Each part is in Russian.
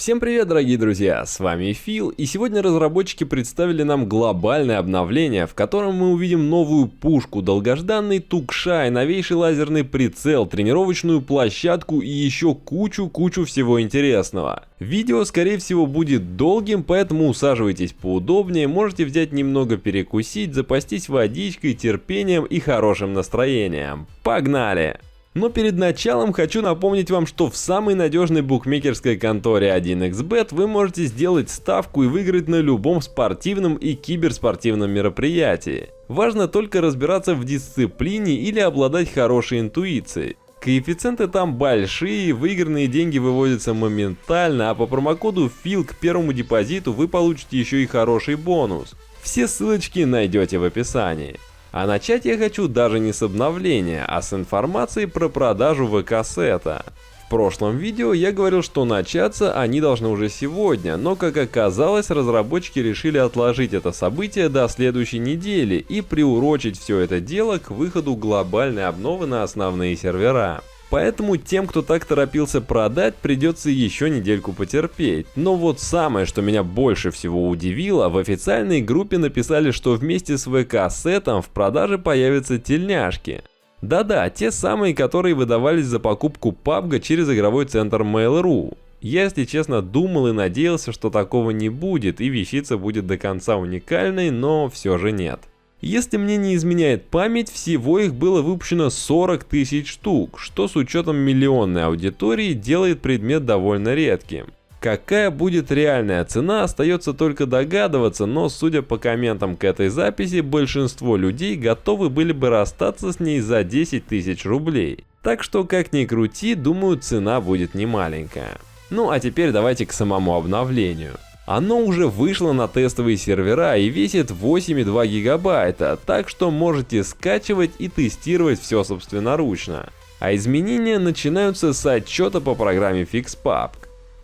Всем привет, дорогие друзья, с вами Фил, и сегодня разработчики представили нам глобальное обновление, в котором мы увидим новую пушку, долгожданный Тукшай, новейший лазерный прицел, тренировочную площадку и еще кучу всего интересного. Видео, скорее всего, будет долгим, поэтому усаживайтесь поудобнее, можете взять немного перекусить, запастись водичкой, терпением и хорошим настроением. Погнали! Но перед началом хочу напомнить вам, что в самой надежной букмекерской конторе 1xBet вы можете сделать ставку и выиграть на любом спортивном и киберспортивном мероприятии. Важно только разбираться в дисциплине или обладать хорошей интуицией. Коэффициенты там большие, выигранные деньги выводятся моментально, а по промокоду FIL к первому депозиту вы получите еще и хороший бонус. Все ссылочки найдете в описании. А начать я хочу даже не с обновления, а с информации про продажу ВК-сета. В прошлом видео я говорил, что начаться они должны уже сегодня, но как оказалось, разработчики решили отложить это событие до следующей недели и приурочить все это дело к выходу глобальной обновы на основные сервера. Поэтому тем, кто так торопился продать, придется еще недельку потерпеть. Но вот самое, что меня больше всего удивило, в официальной группе написали, что вместе с ВК-сетом в продаже появятся тельняшки. Да-да, те самые, которые выдавались за покупку PUBG через игровой центр Mail.ru. Я, если честно, думал и надеялся, что такого не будет и вещица будет до конца уникальной, но все же нет. Если мне не изменяет память, всего их было выпущено 40 тысяч штук, что с учетом миллионной аудитории делает предмет довольно редким. Какая будет реальная цена, остается только догадываться, но судя по комментам к этой записи, большинство людей готовы были бы расстаться с ней за 10 тысяч рублей. Так что, как ни крути, думаю, цена будет немаленькая. Ну а теперь давайте к самому обновлению. Оно уже вышло на тестовые сервера и весит 8,2 гигабайта, так что можете скачивать и тестировать все собственноручно. А изменения начинаются с отчета по программе FixPubG.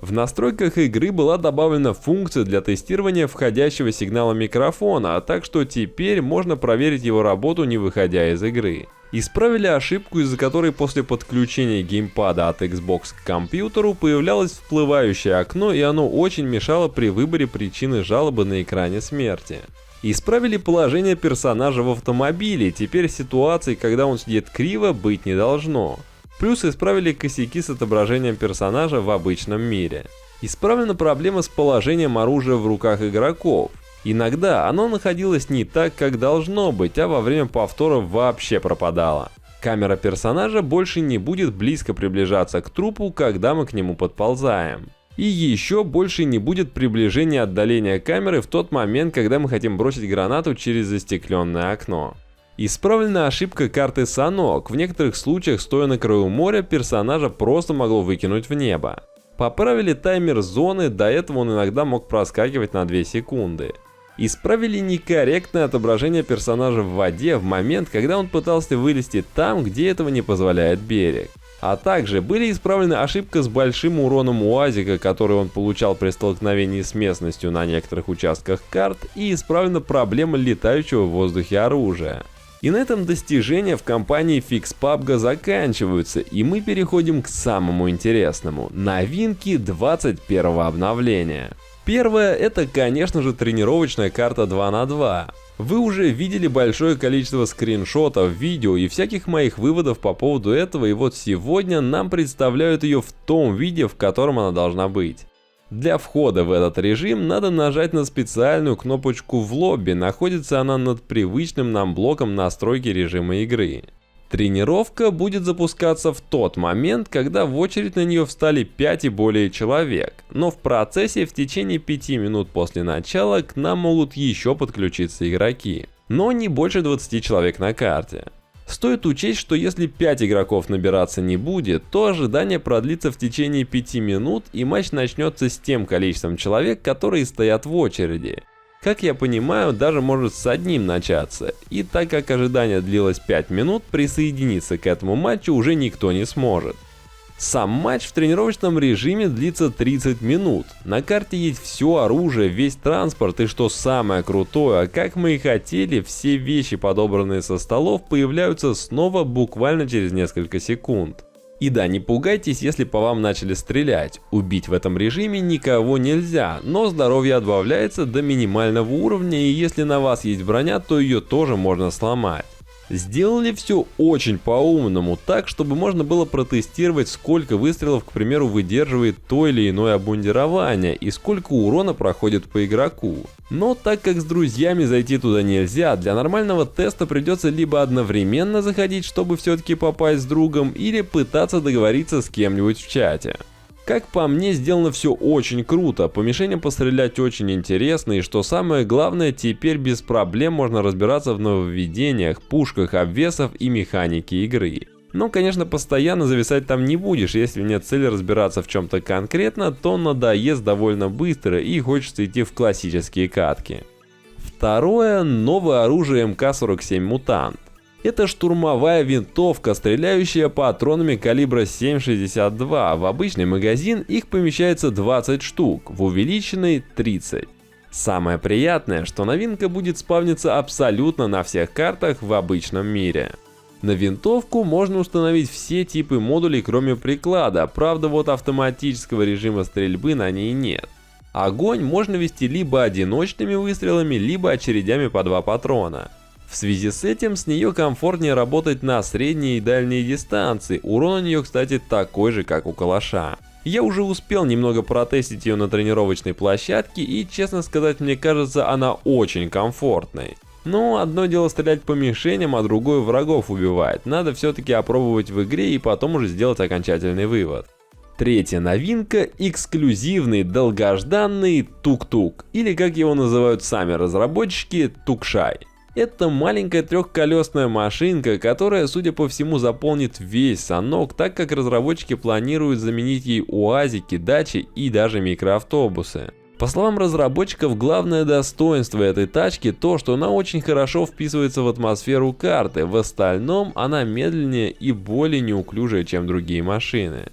В настройках игры была добавлена функция для тестирования входящего сигнала микрофона, так что теперь можно проверить его работу, не выходя из игры. Исправили ошибку, из-за которой после подключения геймпада от Xbox к компьютеру появлялось всплывающее окно, и оно очень мешало при выборе причины жалобы на экране смерти. Исправили положение персонажа в автомобиле, теперь ситуации, когда он сидит криво, быть не должно. Плюс исправили косяки с отображением персонажа в обычном мире. Исправлена проблема с положением оружия в руках игроков. Иногда оно находилось не так, как должно быть, а во время повтора вообще пропадало. Камера персонажа больше не будет близко приближаться к трупу, когда мы к нему подползаем. И еще больше не будет приближения отдаления камеры в тот момент, когда мы хотим бросить гранату через застекленное окно. Исправлена ошибка карты Санок, в некоторых случаях, стоя на краю моря, персонажа просто могло выкинуть в небо. Поправили таймер зоны, до этого он иногда мог проскакивать на 2 секунды. Исправили некорректное отображение персонажа в воде в момент, когда он пытался вылезти там, где этого не позволяет берег. А также были исправлены ошибка с большим уроном УАЗика, который он получал при столкновении с местностью на некоторых участках карт, и исправлена проблема летающего в воздухе оружия. И на этом достижения в компании FixPubG заканчиваются, и мы переходим к самому интересному – новинки 21-го обновления. Первое – это, конечно же, тренировочная карта 2 на 2. Вы уже видели большое количество скриншотов, видео и всяких моих выводов по поводу этого, и вот сегодня нам представляют ее в том виде, в котором она должна быть. Для входа в этот режим надо нажать на специальную кнопочку в лобби, находится она над привычным нам блоком настройки режима игры. Тренировка будет запускаться в тот момент, когда в очередь на нее встали 5 и более человек, но в процессе в течение 5 минут после начала к нам могут еще подключиться игроки, но не больше 20 человек на карте. Стоит учесть, что если 5 игроков набираться не будет, то ожидание продлится в течение 5 минут и матч начнется с тем количеством человек, которые стоят в очереди. Как я понимаю, даже может с одним начаться, и так как ожидание длилось 5 минут, присоединиться к этому матчу уже никто не сможет. Сам матч в тренировочном режиме длится 30 минут. На карте есть все оружие, весь транспорт и, что самое крутое, как мы и хотели, все вещи, подобранные со столов, появляются снова буквально через несколько секунд. И да, не пугайтесь, если по вам начали стрелять. Убить в этом режиме никого нельзя, но здоровье отбавляется до минимального уровня, и если на вас есть броня, то ее тоже можно сломать. Сделали все очень по-умному, так, чтобы можно было протестировать, сколько выстрелов, к примеру, выдерживает то или иное обмундирование и сколько урона проходит по игроку. Но так как с друзьями зайти туда нельзя, для нормального теста придется либо одновременно заходить, чтобы все-таки попасть с другом, или пытаться договориться с кем-нибудь в чате. Как по мне, сделано все очень круто, по мишеням пострелять очень интересно, и что самое главное, теперь без проблем можно разбираться в нововведениях, пушках, обвесов и механике игры. Но, конечно, постоянно зависать там не будешь, если нет цели разбираться в чем-то конкретно, то надоест довольно быстро и хочется идти в классические катки. Второе, новое оружие МК-47 Мутант. Это штурмовая винтовка, стреляющая патронами калибра 7,62. В обычный магазин их помещается 20 штук, в увеличенный 30. Самое приятное, что новинка будет спавниться абсолютно на всех картах в обычном мире. На винтовку можно установить все типы модулей, кроме приклада, правда вот автоматического режима стрельбы на ней нет. Огонь можно вести либо одиночными выстрелами, либо очередями по 2 патрона. В связи с этим с нее комфортнее работать на средние и дальние дистанции, урон у нее, кстати, такой же, как у калаша. Я уже успел немного протестить ее на тренировочной площадке и, честно сказать, мне кажется, она очень комфортной. Но одно дело стрелять по мишеням, а другое врагов убивать. Надо все-таки опробовать в игре и потом уже сделать окончательный вывод. Третья новинка – эксклюзивный, долгожданный тук-тук, или как его называют сами разработчики, тукшай. Это маленькая трехколесная машинка, которая, судя по всему, заполнит весь Санок, так как разработчики планируют заменить ей уазики, дачи и даже микроавтобусы. По словам разработчиков, главное достоинство этой тачки то, что она очень хорошо вписывается в атмосферу карты, в остальном она медленнее и более неуклюжая, чем другие машины.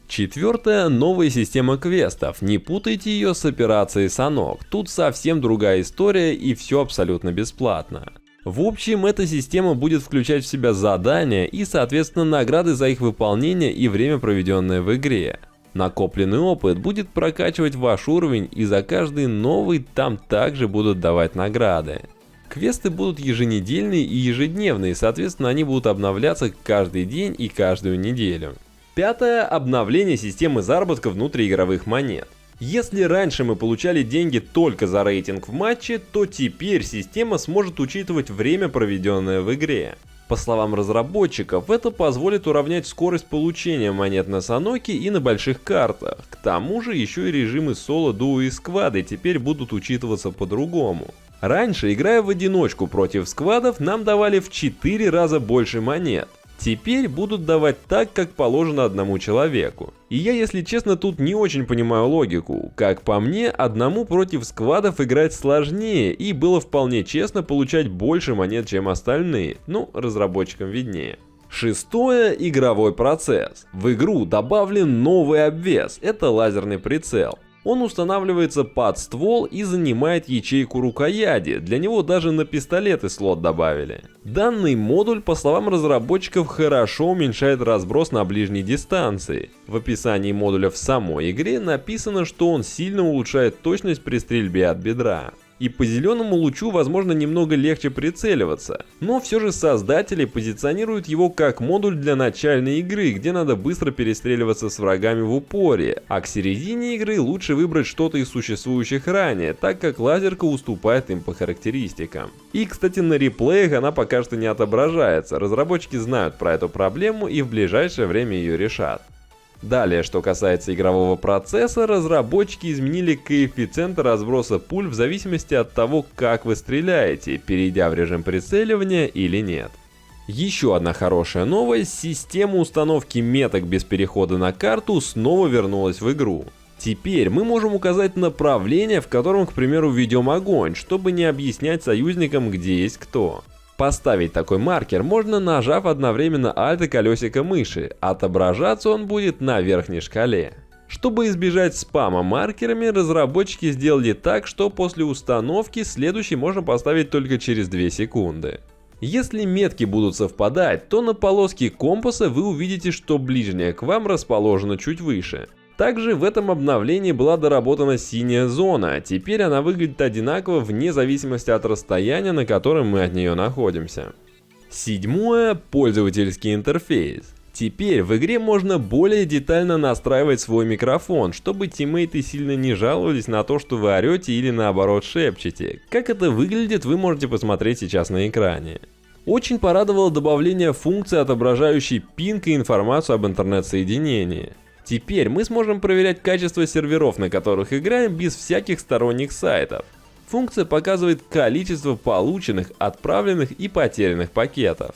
Четвертое, новая система квестов, не путайте ее с операцией Санок, тут совсем другая история и все абсолютно бесплатно. В общем, эта система будет включать в себя задания и, соответственно, награды за их выполнение и время, проведенное в игре. Накопленный опыт будет прокачивать ваш уровень, и за каждый новый там также будут давать награды. Квесты будут еженедельные и ежедневные, соответственно, они будут обновляться каждый день и каждую неделю. Пятое, обновление системы заработка внутриигровых монет. Если раньше мы получали деньги только за рейтинг в матче, то теперь система сможет учитывать время, проведенное в игре. По словам разработчиков, это позволит уравнять скорость получения монет на Саноке и на больших картах. К тому же еще и режимы соло, дуо и сквады теперь будут учитываться по-другому. Раньше, играя в одиночку против сквадов, нам давали в 4 раза больше монет. Теперь будут давать так, как положено одному человеку. И я, если честно, тут не очень понимаю логику. Как по мне, одному против сквадов играть сложнее, и было вполне честно получать больше монет, чем остальные. Ну, разработчикам виднее. Шестое, игровой процесс. В игру добавлен новый обвес, это лазерный прицел. Он устанавливается под ствол и занимает ячейку рукояти, для него даже на пистолеты слот добавили. Данный модуль, по словам разработчиков, хорошо уменьшает разброс на ближней дистанции. В описании модуля в самой игре написано, что он сильно улучшает точность при стрельбе от бедра. И по зеленому лучу, возможно, немного легче прицеливаться, но все же создатели позиционируют его как модуль для начальной игры, где надо быстро перестреливаться с врагами в упоре, а к середине игры лучше выбрать что-то из существующих ранее, так как лазерка уступает им по характеристикам. И, кстати, на реплеях она пока что не отображается, разработчики знают про эту проблему и в ближайшее время ее решат. Далее, что касается игрового процесса, разработчики изменили коэффициент разброса пуль в зависимости от того, как вы стреляете, перейдя в режим прицеливания или нет. Еще одна хорошая новость: система установки меток без перехода на карту снова вернулась в игру. Теперь мы можем указать направление, в котором, к примеру, ведем огонь, чтобы не объяснять союзникам, где есть кто. Поставить такой маркер можно, нажав одновременно Alt и колесико мыши, отображаться он будет на верхней шкале. Чтобы избежать спама маркерами, разработчики сделали так, что после установки следующий можно поставить только через 2 секунды. Если метки будут совпадать, то на полоске компаса вы увидите, что ближняя к вам расположена чуть выше. Также в этом обновлении была доработана синяя зона, теперь она выглядит одинаково вне зависимости от расстояния, на котором мы от нее находимся. Седьмое – пользовательский интерфейс. Теперь в игре можно более детально настраивать свой микрофон, чтобы тиммейты сильно не жаловались на то, что вы орете или наоборот шепчете. Как это выглядит, вы можете посмотреть сейчас на экране. Очень порадовало добавление функции, отображающей пинг и информацию об интернет-соединении. Теперь мы сможем проверять качество серверов, на которых играем, без всяких сторонних сайтов. Функция показывает количество полученных, отправленных и потерянных пакетов.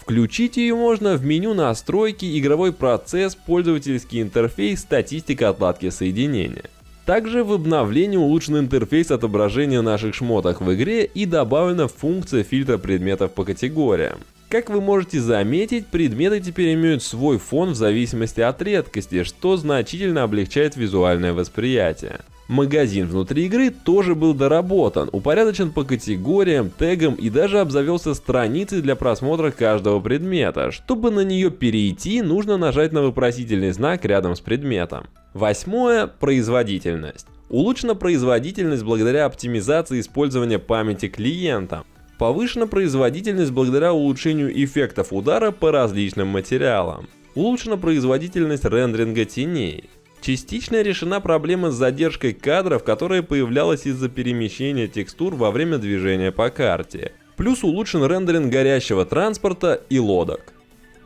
Включить ее можно в меню настройки, игровой процесс, пользовательский интерфейс, статистика отладки соединения. Также в обновлении улучшен интерфейс отображения наших шмоток в игре и добавлена функция фильтра предметов по категориям. Как вы можете заметить, предметы теперь имеют свой фон в зависимости от редкости, что значительно облегчает визуальное восприятие. Магазин внутри игры тоже был доработан, упорядочен по категориям, тегам и даже обзавелся страницей для просмотра каждого предмета. Чтобы на нее перейти, нужно нажать на вопросительный знак рядом с предметом. Восьмое – производительность. Улучшена производительность благодаря оптимизации использования памяти клиента. Повышена производительность благодаря улучшению эффектов удара по различным материалам. Улучшена производительность рендеринга теней. Частично решена проблема с задержкой кадров, которая появлялась из-за перемещения текстур во время движения по карте. Плюс улучшен рендеринг горящего транспорта и лодок.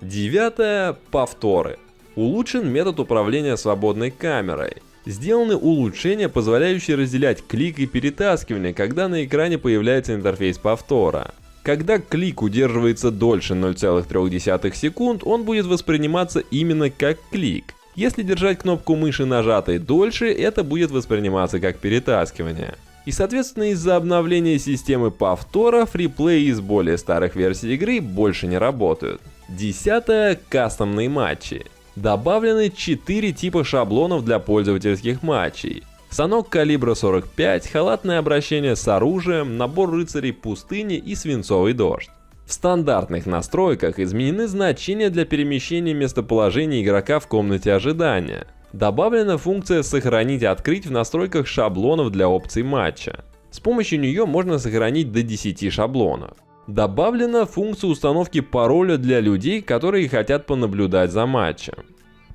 Девятое – повторы. Улучшен метод управления свободной камерой. Сделаны улучшения, позволяющие разделять клик и перетаскивание, когда на экране появляется интерфейс повтора. Когда клик удерживается дольше 0,3 секунд, он будет восприниматься именно как клик. Если держать кнопку мыши нажатой дольше, это будет восприниматься как перетаскивание. И соответственно из-за обновления системы повтора, фриплей из более старых версий игры больше не работают. Десятое – кастомные матчи. Добавлены 4 типа шаблонов для пользовательских матчей. Санок калибра 45, халатное обращение с оружием, набор рыцарей пустыни и свинцовый дождь. В стандартных настройках изменены значения для перемещения местоположения игрока в комнате ожидания. Добавлена функция «Сохранить открыть» в настройках шаблонов для опций матча. С помощью нее можно сохранить до 10 шаблонов. Добавлена функция установки пароля для людей, которые хотят понаблюдать за матчем.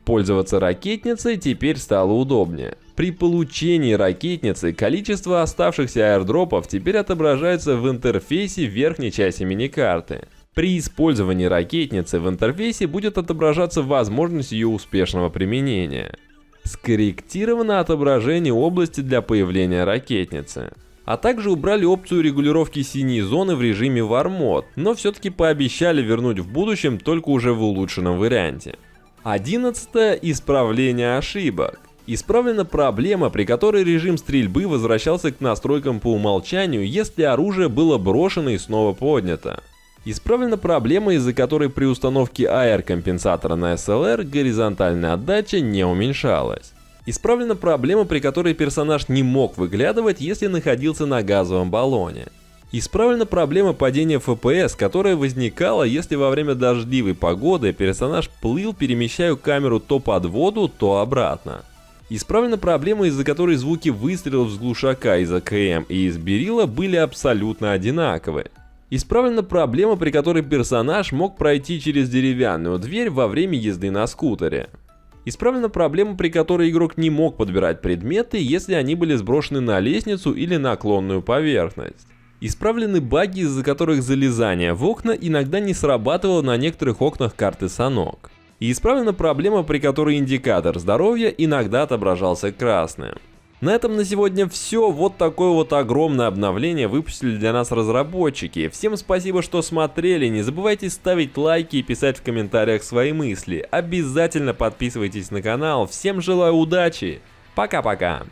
Пользоваться ракетницей теперь стало удобнее. При получении ракетницы количество оставшихся аирдропов теперь отображается в интерфейсе в верхней части миникарты. При использовании ракетницы в интерфейсе будет отображаться возможность ее успешного применения. Скорректировано отображение области для появления ракетницы. А также убрали опцию регулировки синей зоны в режиме War Mode, но все-таки пообещали вернуть в будущем, только уже в улучшенном варианте. 11. Исправление ошибок. Исправлена проблема, при которой режим стрельбы возвращался к настройкам по умолчанию, если оружие было брошено и снова поднято. Исправлена проблема, из-за которой при установке AR-компенсатора на SLR горизонтальная отдача не уменьшалась. Исправлена проблема, при которой персонаж не мог выглядывать, если находился на газовом баллоне. Исправлена проблема падения FPS, которая возникала, если во время дождливой погоды персонаж плыл, перемещая камеру то под воду, то обратно. Исправлена проблема, из-за которой звуки выстрелов с глушака из АКМ и из берила были абсолютно одинаковы. Исправлена проблема, при которой персонаж мог пройти через деревянную дверь во время езды на скутере. Исправлена проблема, при которой игрок не мог подбирать предметы, если они были сброшены на лестницу или наклонную поверхность. Исправлены баги, из-за которых залезание в окна иногда не срабатывало на некоторых окнах карты Санок. И исправлена проблема, при которой индикатор здоровья иногда отображался красным. На этом на сегодня все. Вот такое вот огромное обновление выпустили для нас разработчики. Всем спасибо, что смотрели. Не забывайте ставить лайки и писать в комментариях свои мысли. Обязательно подписывайтесь на канал. Всем желаю удачи. Пока-пока.